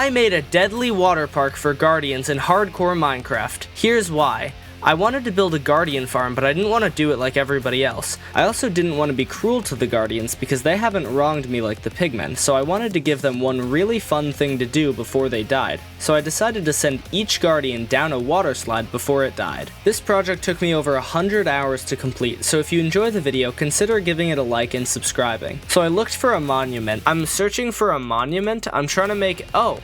I made a deadly water park for guardians in hardcore Minecraft. Here's why. I wanted to build a guardian farm, but I didn't want to do it like everybody else. I also didn't want to be cruel to the guardians because they haven't wronged me like the pigmen, so I wanted to give them one really fun thing to do before they died. So I decided to send each guardian down a water slide before it died. This project took me over 100 hours to complete, so if you enjoy the video, consider giving it a like and subscribing. So I looked for a monument. I'm searching for a monument. I'm trying to make... Oh!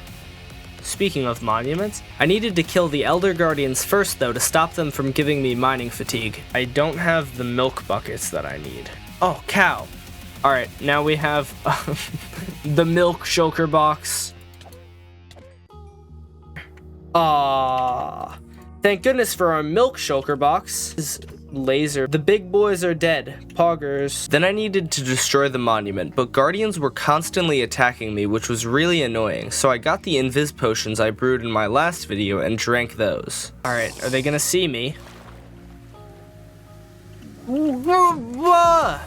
Speaking of monuments, I needed to kill the Elder Guardians first though to stop them from giving me mining fatigue. I don't have the milk buckets that I need. Oh, cow. Alright, now we have the milk shulker box. Thank goodness for our milk shulker box. Laser. The big boys are dead. Poggers. Then I needed to destroy the monument, but guardians were constantly attacking me, which was really annoying, so I got the invis potions I brewed in my last video and drank those. Alright, are they gonna see me? What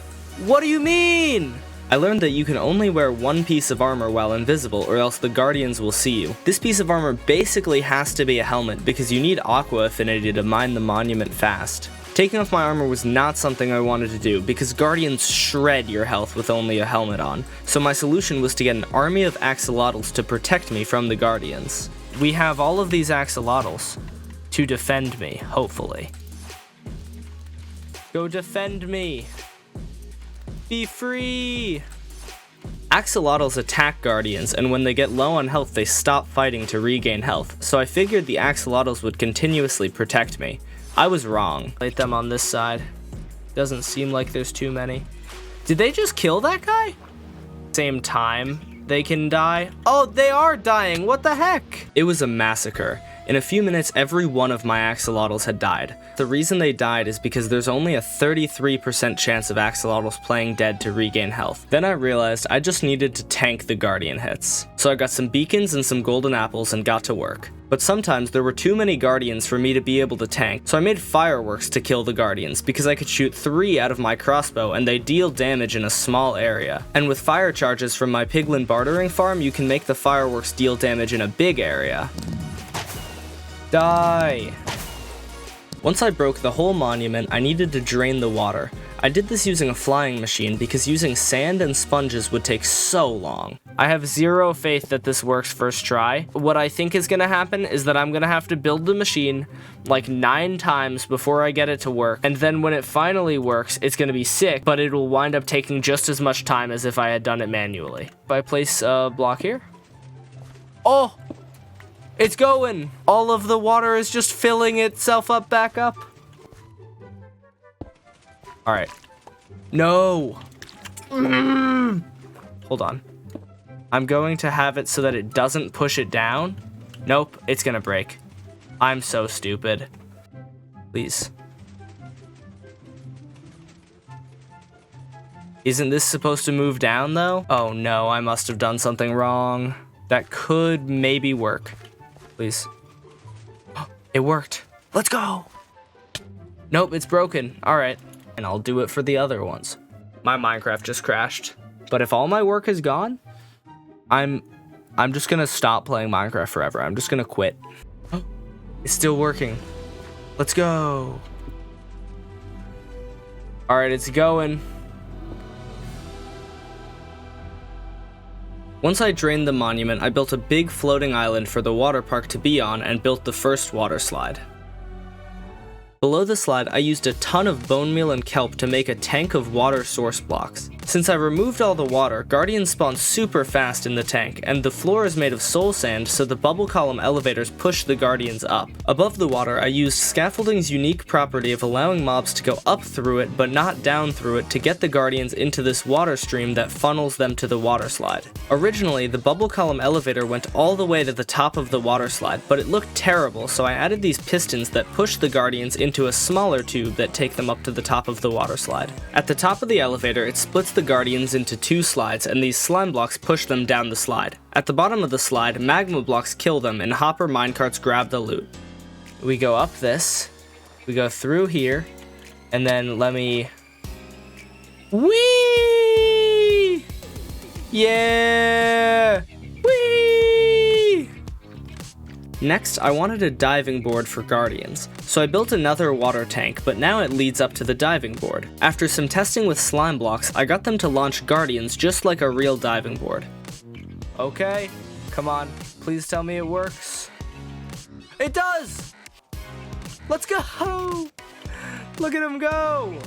do you mean? I learned that you can only wear one piece of armor while invisible, or else the guardians will see you. This piece of armor basically has to be a helmet, because you need aqua affinity to mine the monument fast. Taking off my armor was not something I wanted to do, because guardians shred your health with only a helmet on, so my solution was to get an army of axolotls to protect me from the guardians. We have all of these axolotls to defend me, hopefully. Go defend me! Be free! Axolotls attack guardians, and when they get low on health they stop fighting to regain health, so I figured the axolotls would continuously protect me. I was wrong. Light them on this side. Doesn't seem like there's too many. Did they just kill that guy? Same time they can die? Oh, they are dying, what the heck? It was a massacre. In a few minutes, every one of my axolotls had died. The reason they died is because there's only a 33% chance of axolotls playing dead to regain health. Then I realized I just needed to tank the guardian hits. So I got some beacons and some golden apples and got to work. But sometimes there were too many guardians for me to be able to tank, so I made fireworks to kill the guardians because I could shoot 3 out of my crossbow and they deal damage in a small area. And with fire charges from my piglin bartering farm, you can make the fireworks deal damage in a big area. Die! Once I broke the whole monument, I needed to drain the water. I did this using a flying machine because using sand and sponges would take so long. I have zero faith that this works first try. What I think is gonna happen is that I'm gonna have to build the machine like 9 times before I get it to work, and then when it finally works, it's gonna be sick, but it'll wind up taking just as much time as if I had done it manually. If I place a block here? Oh! It's going! All of the water is just filling itself up back up. Alright. No! Hold on. I'm going to have it so that it doesn't push it down. Nope, it's gonna break. I'm so stupid. Please. Isn't this supposed to move down though? Oh no, I must have done something wrong. That could maybe work. Please. It worked. Let's go. Nope, it's broken. All right. And I'll do it for the other ones. My Minecraft just crashed. But if all my work is gone, I'm just gonna stop playing Minecraft forever. I'm just gonna quit. It's still working. Let's go. All right, it's going. Once I drained the monument, I built a big floating island for the water park to be on and built the first water slide. Below the slide, I used a ton of bone meal and kelp to make a tank of water source blocks. Since I removed all the water, guardians spawn super fast in the tank, and the floor is made of soul sand, so the bubble column elevators push the guardians up. Above the water, I used scaffolding's unique property of allowing mobs to go up through it, but not down through it, to get the guardians into this water stream that funnels them to the water slide. Originally, the bubble column elevator went all the way to the top of the water slide, but it looked terrible, so I added these pistons that push the guardians into a smaller tube that take them up to the top of the water slide. At the top of the elevator, it splits the guardians into 2 slides, and these slime blocks push them down the slide. At the bottom of the slide, magma blocks kill them, and hopper minecarts grab the loot. We go up this, we go through here, and then let me... Whee! Yeah! Whee! Next, I wanted a diving board for guardians, so I built another water tank, but now it leads up to the diving board. After some testing with slime blocks, I got them to launch guardians just like a real diving board. Okay, come on, please tell me it works. It does! Let's go! Look at him go!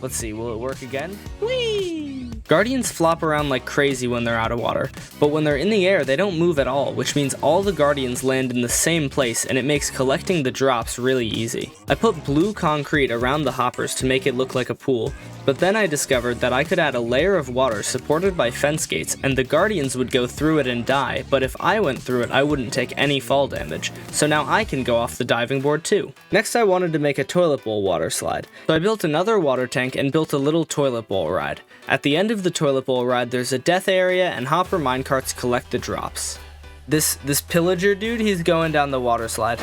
Let's see, will it work again? Whee! Guardians flop around like crazy when they're out of water, but when they're in the air, they don't move at all, which means all the guardians land in the same place and it makes collecting the drops really easy. I put blue concrete around the hoppers to make it look like a pool, but then I discovered that I could add a layer of water supported by fence gates and the guardians would go through it and die, but if I went through it, I wouldn't take any fall damage, so now I can go off the diving board too. Next, I wanted to make a toilet bowl water slide, so I built another water tank and built a little toilet bowl ride. At the end of the toilet bowl ride, there's a death area and hopper minecarts collect the drops. This pillager dude, he's going down the water slide.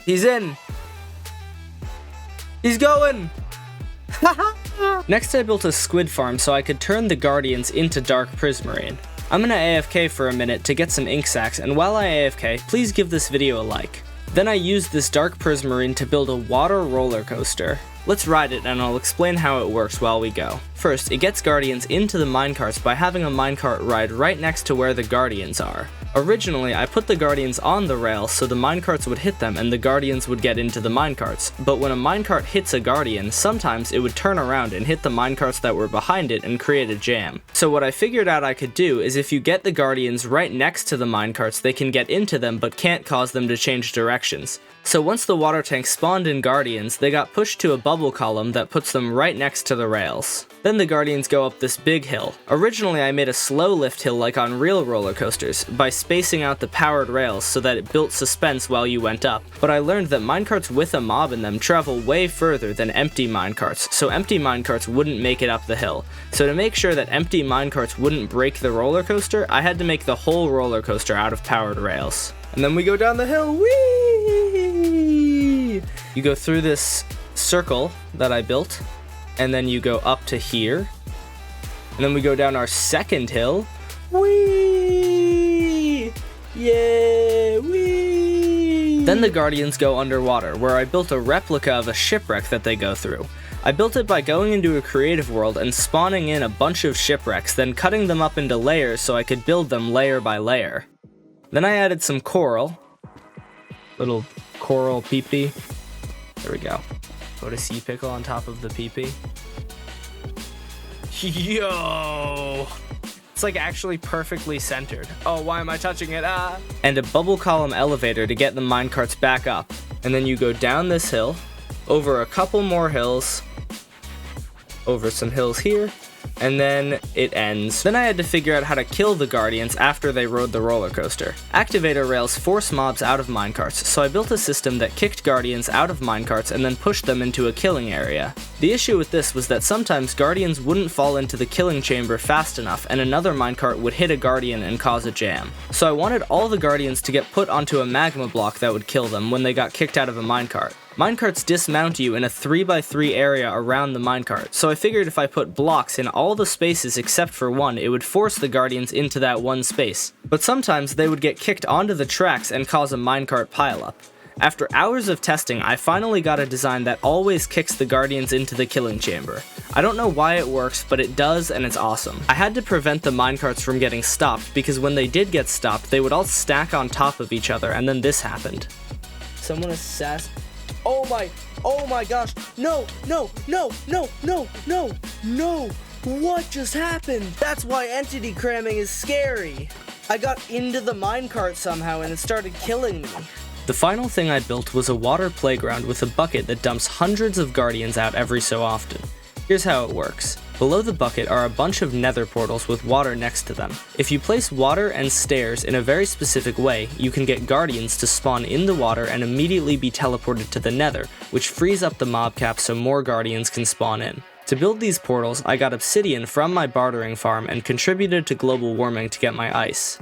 He's in! He's going! Next I built a squid farm so I could turn the guardians into dark prismarine. I'm gonna AFK for a minute to get some ink sacs, and while I AFK, please give this video a like. Then I used this dark prismarine to build a water roller coaster. Let's ride it and I'll explain how it works while we go. First, it gets guardians into the minecarts by having a minecart ride right next to where the guardians are. Originally, I put the guardians on the rails so the minecarts would hit them and the guardians would get into the minecarts, but when a minecart hits a guardian, sometimes it would turn around and hit the minecarts that were behind it and create a jam. So what I figured out I could do is if you get the guardians right next to the minecarts, they can get into them but can't cause them to change directions. So once the water tank spawned in guardians, they got pushed to a bubble column that puts them right next to the rails. Then the guardians go up this big hill. Originally I made a slow lift hill like on real roller coasters, by spacing out the powered rails so that it built suspense while you went up. But I learned that minecarts with a mob in them travel way further than empty minecarts, so empty minecarts wouldn't make it up the hill. So to make sure that empty minecarts wouldn't break the roller coaster, I had to make the whole roller coaster out of powered rails. And then we go down the hill, whee! You go through this circle that I built, and then you go up to here, and then we go down our second hill, whee! Yeah, whee! Then the guardians go underwater, where I built a replica of a shipwreck that they go through. I built it by going into a creative world and spawning in a bunch of shipwrecks, then cutting them up into layers so I could build them layer by layer. Then I added some coral, little coral pee-pee. There we go. Put a sea pickle on top of the pee-pee. Yo! It's like actually perfectly centered. Oh, why am I touching it? Ah! And a bubble column elevator to get the minecarts back up. And then you go down this hill, over a couple more hills, over some hills here, and then it ends. Then I had to figure out how to kill the guardians after they rode the roller coaster. Activator rails force mobs out of minecarts, so I built a system that kicked guardians out of minecarts and then pushed them into a killing area. The issue with this was that sometimes guardians wouldn't fall into the killing chamber fast enough and another minecart would hit a guardian and cause a jam. So I wanted all the guardians to get put onto a magma block that would kill them when they got kicked out of a minecart. Minecarts dismount you in a 3x3 area around the minecart, so I figured if I put blocks in all the spaces except for one, it would force the guardians into that one space. But sometimes they would get kicked onto the tracks and cause a minecart pileup. After hours of testing, I finally got a design that always kicks the guardians into the killing chamber. I don't know why it works, but it does and it's awesome. I had to prevent the minecarts from getting stopped because when they did get stopped, they would all stack on top of each other and then this happened. Someone assassin. Oh my gosh, no, what just happened? That's why entity cramming is scary. I got into the minecart somehow and it started killing me. The final thing I built was a water playground with a bucket that dumps hundreds of guardians out every so often. Here's how it works. Below the bucket are a bunch of nether portals with water next to them. If you place water and stairs in a very specific way, you can get guardians to spawn in the water and immediately be teleported to the nether, which frees up the mob cap so more guardians can spawn in. To build these portals, I got obsidian from my bartering farm and contributed to global warming to get my ice.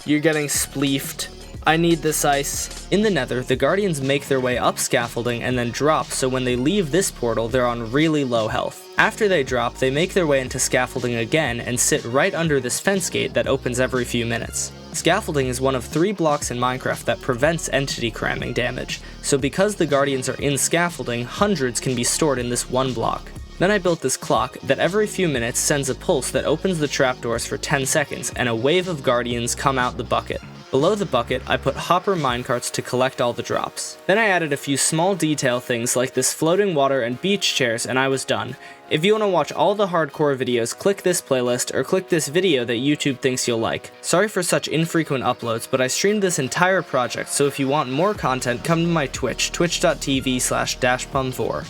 You're getting spleefed. I need this ice. In the nether, the guardians make their way up scaffolding and then drop, so when they leave this portal, they're on really low health. After they drop, they make their way into scaffolding again and sit right under this fence gate that opens every few minutes. Scaffolding is one of 3 blocks in Minecraft that prevents entity cramming damage, so because the guardians are in scaffolding, hundreds can be stored in this one block. Then I built this clock that every few minutes sends a pulse that opens the trapdoors for 10 seconds, and a wave of guardians come out the bucket. Below the bucket, I put hopper minecarts to collect all the drops. Then I added a few small detail things like this floating water and beach chairs, and I was done. If you want to watch all the hardcore videos, click this playlist or click this video that YouTube thinks you'll like. Sorry for such infrequent uploads, but I streamed this entire project, so if you want more content, come to my Twitch, twitch.tv/dashpum4.